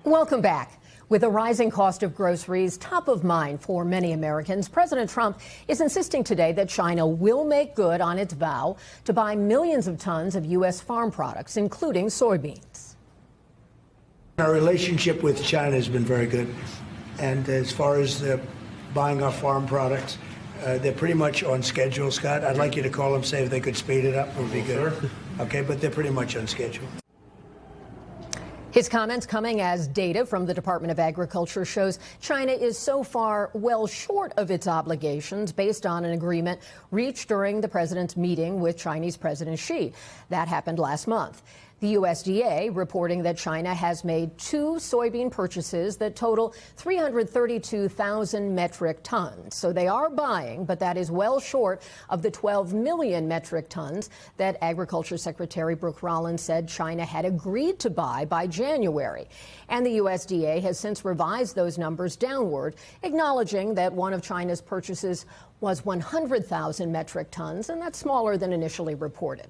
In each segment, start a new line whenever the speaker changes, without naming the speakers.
Welcome back. With a rising cost of groceries top of mind for many Americans, President Trump is insisting today that China will make good on its vow to buy millions of tons of U.S. farm products, including soybeans.
Our relationship with China has been very good. And as far as buying our farm products, they're pretty much on schedule, Scott. I'd like you to call them, say if they could speed it up, it would be good. Okay, but they're pretty much on schedule.
His comments coming as data from the Department of Agriculture shows China is so far well short of its obligations based on an agreement reached during the president's meeting with Chinese President Xi. That happened last month. The USDA reporting that China has made 2 soybean purchases that total 332,000 metric tons. So they are buying, but that is well short of the 12 million metric tons that Agriculture Secretary Brooke Rollins said China had agreed to buy by January. And the USDA has since revised those numbers downward, acknowledging that one of China's purchases was 100,000 metric tons, and that's smaller than initially reported.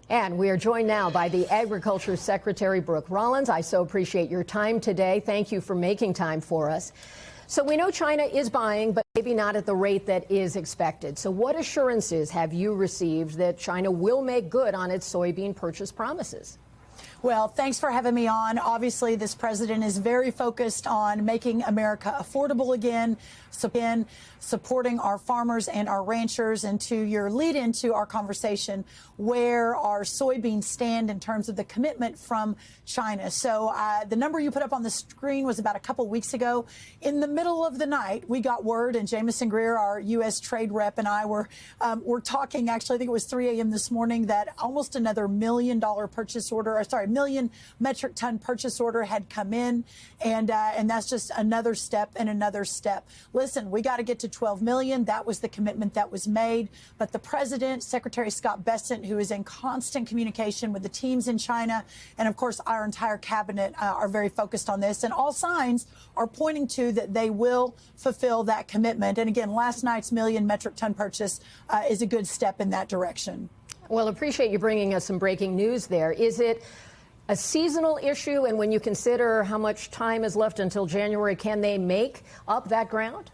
And we are joined now by the Agriculture Secretary Brooke Rollins. I so appreciate your time today. Thank you for making time for us. So we know China is buying, but maybe not at the rate that is expected. So what assurances have you received that China will make good on its soybean purchase promises?
Well, thanks for having me on. Obviously, this president is very focused on making America affordable again, supporting our farmers and our ranchers. And to your lead into our conversation, where our soybeans stand in terms of the commitment from China. So the number you put up on the screen was about a couple weeks ago. In the middle of the night, we got word, and Jamison Greer, our U.S. trade rep, and I were talking, actually, I think it was 3 a.m. this morning, that almost another $1 million purchase order, or sorry, million metric ton purchase order had come in, and that's just another step and another step. Listen, we got to get to 12 million. That was the commitment that was made. But the president, Secretary Scott Bessent, who is in constant communication with the teams in China, and of course our entire cabinet are very focused on this, and all signs are pointing to that they will fulfill that commitment. And again, last night's million metric ton purchase is a good step in that direction.
Well, appreciate you bringing us some breaking news there. Is it a seasonal issue? And when you consider how much time is left until January, can they make up that ground?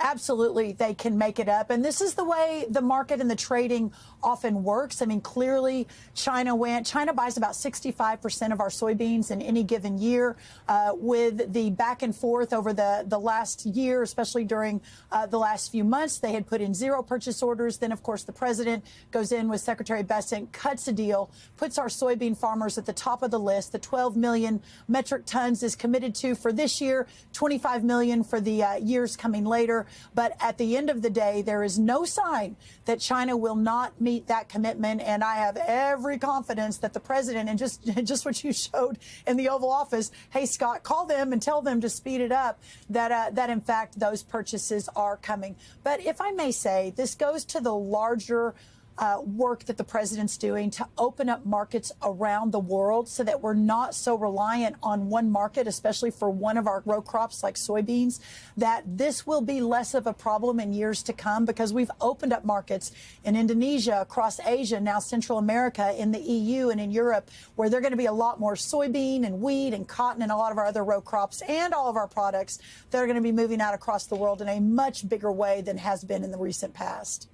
Absolutely, they can make it up. And this is the way the market and the trading often works. I mean, clearly, China buys about 65% of our soybeans in any given year. With the back and forth over the last year, especially during the last few months, they had put in 0 purchase orders. Then, of course, the president goes in with Secretary Bessent, cuts a deal, puts our soybean farmers at the top of the list. The 12 million metric tons is committed to for this year, 25 million for the years coming later. But at the end of the day, there is no sign that China will not meet that commitment. And I have every confidence that the president, and just what you showed in the Oval Office, hey, Scott, call them and tell them to speed it up, that in fact, those purchases are coming. But if I may say, this goes to the larger work that the president's doing to open up markets around the world so that we're not so reliant on one market, especially for one of our row crops like soybeans, that this will be less of a problem in years to come, because we've opened up markets in Indonesia, across Asia, now Central America, in the EU and in Europe, where they're going to be a lot more soybean and wheat and cotton and a lot of our other row crops and all of our products that are going to be moving out across the world in a much bigger way than has been in the recent past.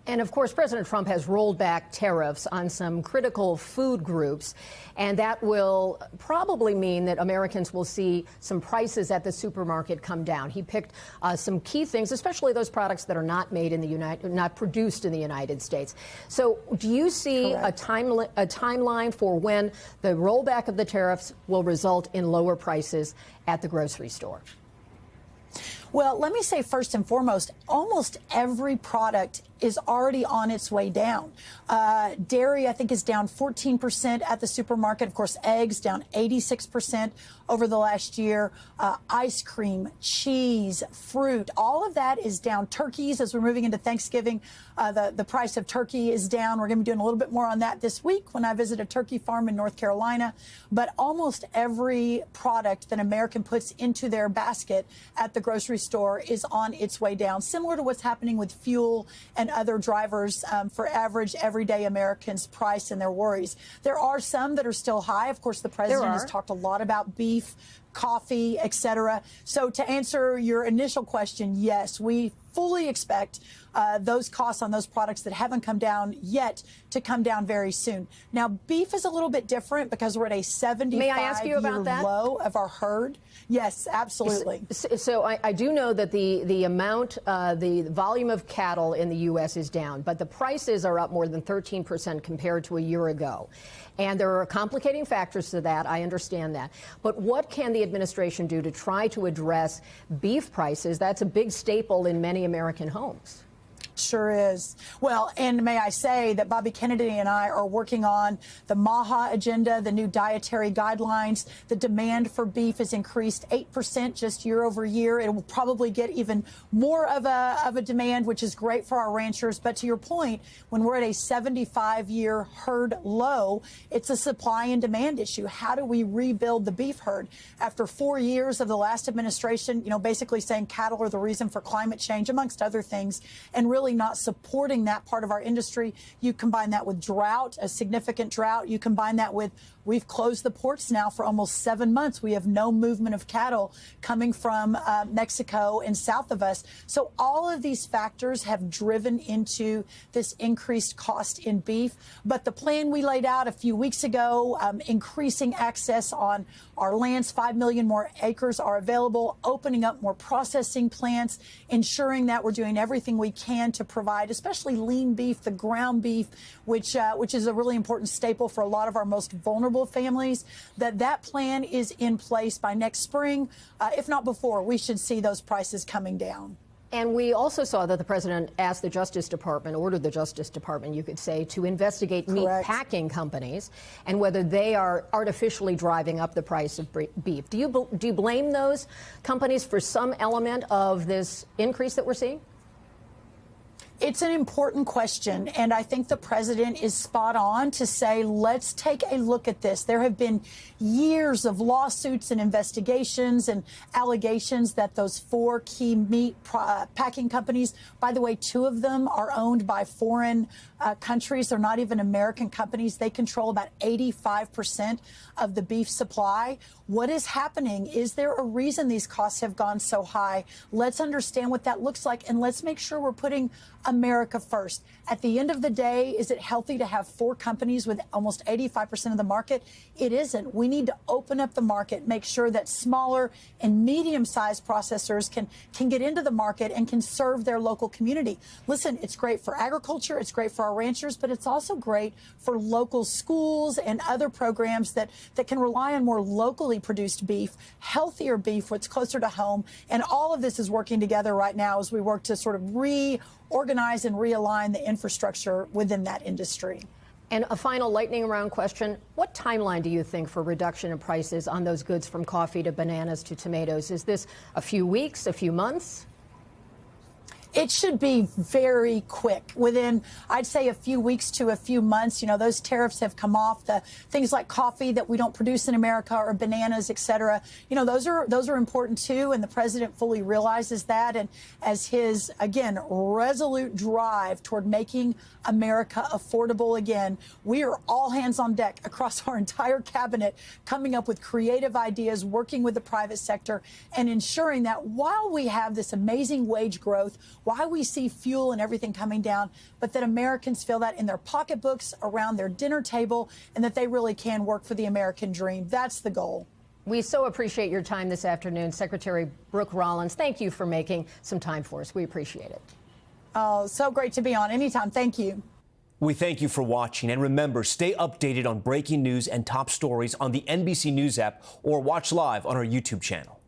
And of course, President Trump has rolled back tariffs on some critical food groups, and that will probably mean that Americans will see some prices at the supermarket come down. He picked some key things, especially those products that are not made in the not produced in the United States. So, do you see a timeline for when the rollback of the tariffs will result in lower prices at the grocery store?
Well, let me say first and foremost, almost every product is already on its way down. Dairy, I think, is down 14% at the supermarket. Of course, eggs down 86% over the last year. Ice cream, cheese, fruit, all of that is down. Turkeys, as we're moving into Thanksgiving, the price of turkey is down. We're going to be doing a little bit more on that this week when I visit a turkey farm in North Carolina. But almost every product that an American puts into their basket at the grocery store is on its way down, similar to what's happening with fuel and other drivers for average, everyday Americans' price and their worries. There are some that are still high. Of course, the president has talked a lot about beef, coffee, etc. So to answer your initial question, yes, we fully expect those costs on those products that haven't come down yet to come down very soon. Now, beef is a little bit different because we're at a 75-year low of our herd. Yes, absolutely.
So I do know that the amount, the volume of cattle in the U.S. is down, but the prices are up more than 13% compared to a year ago. And there are complicating factors to that. I understand that. But what can the administration do to try to address beef prices? That's a big staple in many American homes.
Sure is. Well, and may I say that Bobby Kennedy and I are working on the MAHA agenda, the new dietary guidelines. The demand for beef has increased 8% just year over year. It will probably get even more of a demand, which is great for our ranchers. But to your point, when we're at a 75-year herd low, it's a supply and demand issue. How do we rebuild the beef herd? After 4 years of the last administration, basically saying cattle are the reason for climate change, amongst other things, and really not supporting that part of our industry. You combine that with drought, a significant drought. You combine that with we've closed the ports now for almost 7 months. We have no movement of cattle coming from Mexico and south of us. So all of these factors have driven into this increased cost in beef. But the plan we laid out a few weeks ago, increasing access on our lands, 5 million more acres are available, opening up more processing plants, ensuring that we're doing everything we can to provide, especially lean beef, the ground beef, which is a really important staple for a lot of our most vulnerable families, that plan is in place by next spring. If not before, we should see those prices coming down.
And we also saw that the president asked the Justice Department, ordered the Justice Department, you could say, to investigate meat packing companies and whether they are artificially driving up the price of beef. Do you blame those companies for some element of this increase that we're seeing?
It's an important question, and I think the president is spot on to say, let's take a look at this. There have been years of lawsuits and investigations and allegations that those 4 key meat packing companies, by the way, 2 of them are owned by foreign countries. They're not even American companies. They control about 85% of the beef supply. What is happening? Is there a reason these costs have gone so high? Let's understand what that looks like, and let's make sure we're putting America first. At the end of the day, is it healthy to have 4 companies with almost 85% of the market? It isn't. We need to open up the market, make sure that smaller and medium-sized processors can get into the market and can serve their local community. Listen, it's great for agriculture, it's great for our ranchers, but it's also great for local schools and other programs that can rely on more locally produced beef, healthier beef, what's closer to home. And all of this is working together right now as we work to sort of reorganize and realign the infrastructure within that industry.
And a final lightning round question. What timeline do you think for reduction in prices on those goods from coffee to bananas to tomatoes? Is this a few weeks, a few months?
It should be very quick, within, I'd say, a few weeks to a few months. Those tariffs have come off. The things like coffee that we don't produce in America or bananas, et cetera, those are important too. And the president fully realizes that. And as his, again, resolute drive toward making America affordable again, we are all hands on deck across our entire cabinet, coming up with creative ideas, working with the private sector, and ensuring that while we have this amazing wage growth, why we see fuel and everything coming down, but that Americans feel that in their pocketbooks, around their dinner table, and that they really can work for the American dream. That's the goal.
We so appreciate your time this afternoon, Secretary Brooke Rollins. Thank you for making some time for us. We appreciate it.
Oh, so great to be on. Anytime. Thank you.
We thank you for watching. And remember, stay updated on breaking news and top stories on the NBC News app or watch live on our YouTube channel.